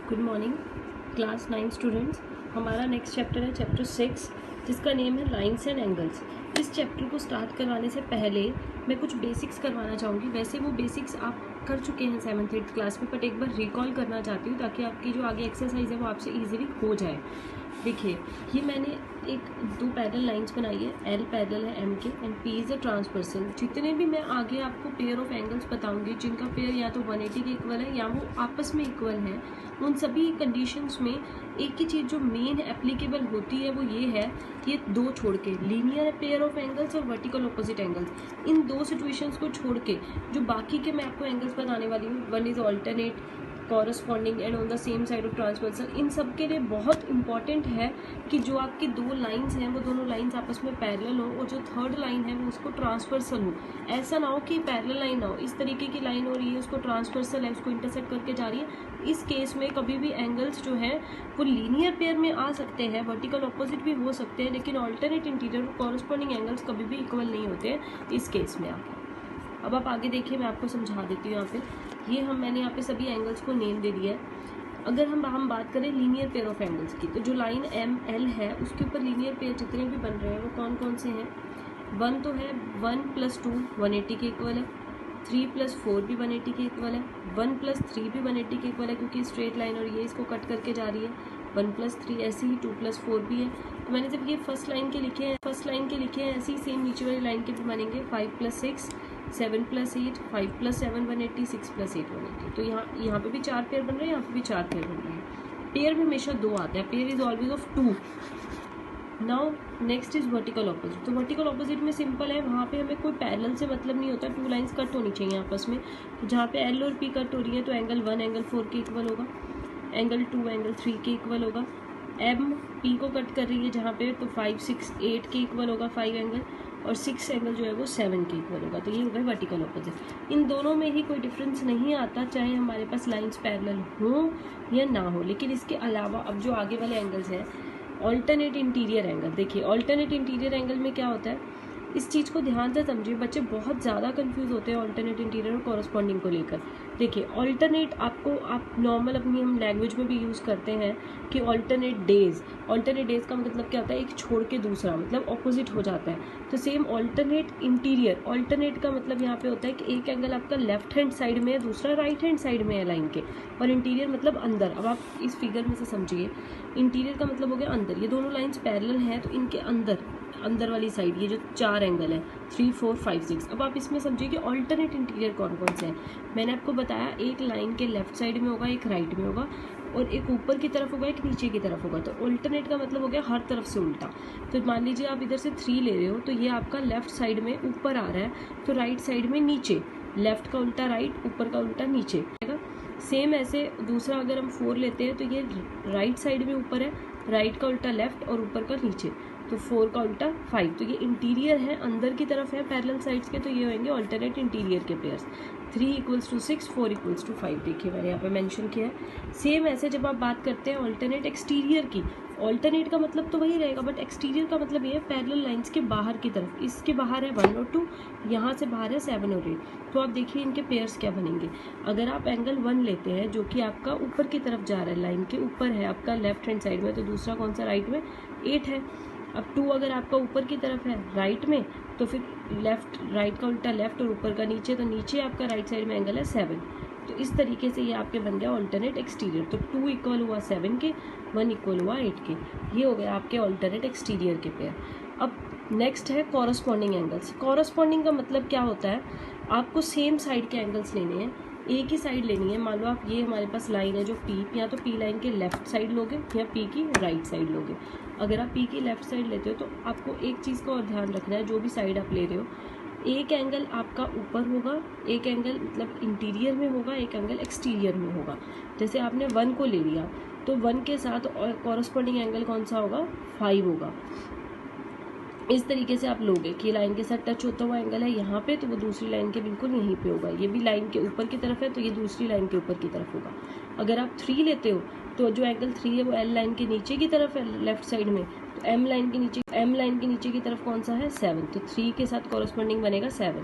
Good morning class 9 students. हमारा next chapter है chapter 6 जिसका नेम है लाइंस एंड एंगल्स। इस चैप्टर को स्टार्ट करवाने से पहले मैं कुछ बेसिक्स करवाना चाहूँगी। वैसे वो बेसिक्स आप कर चुके हैं 7th 8th क्लास में, बट एक बार रिकॉल करना चाहती हूँ ताकि आपकी जो आगे एक्सरसाइज है वो आपसे ईजिली हो जाए। देखिए, ये मैंने दो पैरेलल लाइंस बनाई है, एल पैरेलल है एम के and P is a transversal. जितने भी मैं आगे आपको पेयर ऑफ एंगल्स बताऊंगी जिनका पेयर या तो 180 के इक्वल है या वो आपस में इक्वल है, उन सभी कंडीशंस में एक ही चीज़ जो मेन एप्लीकेबल होती है वो ये है, ये दो छोड़ के लीनियर पेयर ऑफ एंगल्स और वर्टिकल ऑपोजिट एंगल्स, इन दो सिचुएशंस को छोड़ के जो बाकी के मैं आपको एंगल्स बताने वाली हूँ, one is alternate, corresponding and on the same side of transversal, इन सब के लिए बहुत इंपॉर्टेंट है कि जो आपकी दो लाइंस हैं वो दोनों लाइंस आपस में पैरेलल हो और जो थर्ड लाइन है वो उसको ट्रांसवर्सल हो। ऐसा ना हो कि पैरेलल लाइन ना हो, इस तरीके की लाइन हो रही है उसको ट्रांसवर्सल है, उसको इंटरसेक्ट करके जा रही है। इस केस में कभी भी एंगल्स जो हैं वो लीनियर पेयर में आ सकते हैं, वर्टिकल ऑपोजिट भी हो सकते हैं, लेकिन ऑल्टरनेट इंटीरियर कॉरस्पॉन्डिंग एंगल्स कभी भी इक्वल नहीं होते हैं इस केस में। अब आप आगे देखिए, मैं आपको समझा देती हूँ। यहाँ पे मैंने यहाँ पे सभी एंगल्स को नेम दे दिया है। अगर हम बात करें लीनियर पेयर ऑफ एंगल्स की, तो जो लाइन एम एल है उसके ऊपर लीनियर पेयर जितने भी बन रहे हैं वो कौन कौन से हैं। वन तो है 1 + 2 180 के इक्वल है, 3 + 4 भी 180 के इक्वल है, 1 + 3 भी 180 के इक्वल है क्योंकि स्ट्रेट लाइन और ये इसको कट करके जा रही है। 1 + 3 ऐसे ही 2 + 4 भी है। तो मैंने जब ये फर्स्ट लाइन के लिखे हैं ऐसे ही सेम नीचे वाली लाइन के भी बनेंगे। 5 + 6 7 + 8 5 + 7 180 6 + 8 180। तो यहाँ पे भी 4 पेयर बन रहे हैं, यहाँ पे भी 4 पेयर बन रहे हैं। पेयर में हमेशा 2 आता है, pair is always of 2। Now next is vertical opposite. तो वर्टिकल ऑपोजिट में सिंपल है, वहाँ पे हमें कोई पैरेलल से मतलब नहीं होता, टू लाइंस कट होनी चाहिए आपस में। तो जहाँ पे एल और पी कट हो रही है तो एंगल 1 एंगल 4 के इक्वल होगा, एंगल 2 एंगल 3 के इक्वल होगा। एम पी को कट कर रही है जहाँ पे, तो 5 6 8 के इक्वल होगा 5 एंगल, और 6 एंगल जो है वो 7 के इक्वल होगा। तो ये हो गया वर्टिकल ऑपोजिट। इन दोनों में ही कोई डिफरेंस नहीं आता, चाहे हमारे पास लाइंस पैरेलल हो या ना हो। लेकिन इसके अलावा अब जो आगे वाले एंगल्स हैं, ऑल्टरनेट इंटीरियर एंगल। देखिए, ऑल्टरनेट इंटीरियर एंगल में क्या होता है, इस चीज़ को ध्यान से समझिए। बच्चे बहुत ज़्यादा कंफ्यूज होते हैं ऑल्टरनेट इंटीरियर और कॉरस्पॉन्डिंग को लेकर। देखिए, ऑल्टरनेट आप नॉर्मल अपनी हम लैंग्वेज में भी यूज़ करते हैं कि ऑल्टरनेट डेज का मतलब क्या होता है, एक छोड़ के दूसरा, मतलब ऑपोजिट हो जाता है। तो सेम ऑल्टरनेट इंटीरियर, ऑल्टरनेट का मतलब यहाँ पे होता है कि एक एंगल आपका लेफ्ट हैंड साइड में है, दूसरा राइट हैंड साइड में है लाइन के, और इंटीरियर मतलब अंदर। अब आप इस फिगर में से समझिए, इंटीरियर का मतलब हो गया अंदर। ये दोनों लाइन्स पैरेलल हैं तो इनके अंदर वाली साइड ये जो 4 एंगल है 3 4 5 6। अब आप इसमें समझिए कि ऑल्टरनेट इंटीरियर कौन कौन से हैं। मैंने आपको बताया, एक लाइन के लेफ्ट साइड में होगा, एक राइट में होगा, और एक ऊपर की तरफ होगा, एक नीचे की तरफ होगा। तो ऑल्टरनेट का मतलब हो गया हर तरफ से उल्टा। तो मान लीजिए आप इधर से 3 ले रहे हो तो ये आपका लेफ्ट साइड में ऊपर आ रहा है, तो राइट साइड में नीचे, लेफ्ट का उल्टा राइट, ऊपर का उल्टा नीचे। सेम ऐसे दूसरा अगर हम 4 लेते हैं तो ये राइट साइड में ऊपर है, राइट का उल्टा लेफ्ट और ऊपर का नीचे, तो 4 का उल्टा 5। तो ये इंटीरियर है, अंदर की तरफ है पैरेलल साइड्स के, तो ये होंगे ऑल्टरनेट इंटीरियर के पेयर्स। 3 = 6 4 = 5। देखिए, मैंने यहाँ पे मेंशन किया है। सेम ऐसे जब आप बात करते हैं ऑल्टरनेट एक्सटीरियर की, ऑल्टरनेट का मतलब तो वही रहेगा, बट एक्सटीरियर का मतलब ये है पैरेलल लाइंस के बाहर की तरफ। इसके बाहर है 1 और 2, यहाँ से बाहर है 7 और 8। तो आप देखिए इनके पेयर्स क्या बनेंगे। अगर आप एंगल 1 लेते हैं जो कि आपका ऊपर की तरफ जा रहा है, लाइन के ऊपर है आपका लेफ्ट हैंड साइड में, तो दूसरा कौन सा राइट में 8 है। अब 2 अगर आपका ऊपर की तरफ है राइट में, तो फिर राइट का उल्टा लेफ्ट और ऊपर का नीचे, तो नीचे आपका राइट साइड में एंगल है 7। तो इस तरीके से ये आपके बन गया ऑल्टरनेट एक्सटीरियर। तो 2 इक्वल हुआ 7 के, 1 इक्वल हुआ 8 के। ये हो गया आपके ऑल्टरनेट एक्सटीरियर के पेयर। अब नेक्स्ट है कॉरस्पॉन्डिंग एंगल्स। कॉरस्पॉन्डिंग का मतलब क्या होता है, आपको सेम साइड के एंगल्स लेने हैं, एक ही साइड लेनी है। मान लो आप, ये हमारे पास लाइन है जो पी, या तो पी लाइन के लेफ्ट साइड लोगे या पी की राइट साइड लोगे। अगर आप पी की लेफ्ट साइड लेते हो तो आपको एक चीज़ का और ध्यान रखना है, जो भी साइड आप ले रहे हो, एक एंगल आपका ऊपर होगा, एक एंगल मतलब इंटीरियर में होगा, एक एंगल एक्सटीरियर में होगा। जैसे आपने 1 को ले लिया तो 1 के साथ कॉरस्पॉन्डिंग एंगल कौन सा होगा, 5 होगा। इस तरीके से आप लोगे कि लाइन के साथ टच होता हुआ एंगल है यहाँ पे, तो वो दूसरी लाइन के बिल्कुल यहीं पे होगा। ये भी लाइन के ऊपर की तरफ है तो ये दूसरी लाइन के ऊपर की तरफ होगा। अगर आप 3 लेते हो तो जो एंगल 3 है वो एल लाइन के नीचे की तरफ है लेफ्ट साइड में, तो एम लाइन के नीचे की तरफ कौन सा है, 7। तो 3 के साथ कॉरस्पॉन्डिंग बनेगा 7,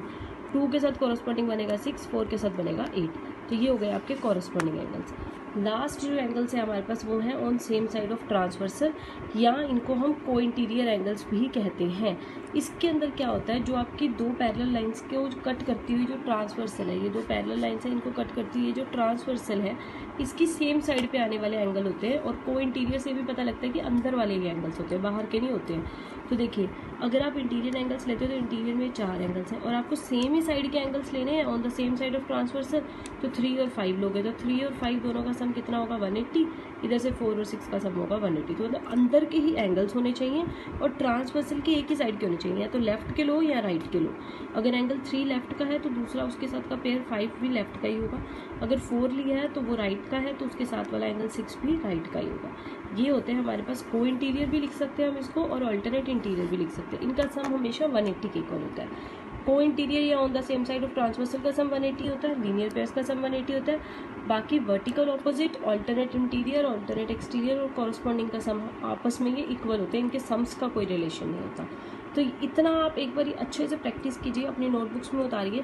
2 के साथ कॉरस्पॉन्डिंग बनेगा 6, 4 के साथ बनेगा 8। तो ये हो गए आपके कॉरस्पॉन्डिंग एंगल्स। लास्ट जो एंगल्स है हमारे पास वो हैं on same side of transversal, या इनको हम को इंटीरियर एंगल्स भी कहते हैं। इसके अंदर क्या होता है, जो आपकी दो पैरेलल लाइंस को कट करती हुई जो ट्रांसवर्सल है, ये दो पैरेलल लाइंस है इनको कट करती हुई जो ट्रांसवर्सल है, इसकी सेम साइड पे आने वाले एंगल होते हैं। और को इंटीरियर से भी पता लगता है कि अंदर वाले भी एंगल्स होते हैं, बाहर के नहीं होते हैं। तो देखिए, अगर आप इंटीरियर एंगल्स लेते हो तो इंटीरियर में 4 एंगल्स हैं और आपको सेम ही साइड के एंगल्स लेने हैं on the same side of transversal, तो 3 और 5 लोगे तो 3 और 5 दोनों का सम कितना होगा 180, इधर से 4 और 6 का सम होगा 180। तो मतलब अंदर के ही एंगल्स होने चाहिए और ट्रांसवर्सल के एक ही साइड के होने चाहिए, या तो लेफ्ट के लो या राइट के लो। अगर एंगल 3 लेफ्ट का है तो दूसरा उसके साथ का पेयर 5 भी लेफ्ट का ही होगा। अगर 4 लिया है तो वो राइट का है तो उसके साथ वाला एंगल 6 भी राइट का ही होगा। ये होते हैं हमारे पास को इंटीरियर भी लिख सकते हैं हम इसको, और अल्टरनेट इंटीरियर भी लिख सकते हैं। इनका सम हमेशा 180 के इक्वल होता है। को इंटीरियर या on the same side of transversal का सम 180 होता है, लीनियर पेयर्स का सम 180 होता है। बाकी vertical opposite, alternate interior, alternate exterior और कॉरस्पॉन्डिंग का सम आपस में ये इक्वल होते हैं, इनके सम्स का कोई रिलेशन नहीं होता। तो इतना आप एक बार अच्छे से प्रैक्टिस कीजिए, अपनी नोटबुक्स में उतारिए,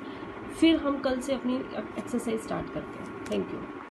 फिर हम कल से अपनी एक्सरसाइज स्टार्ट करते हैं। Thank you.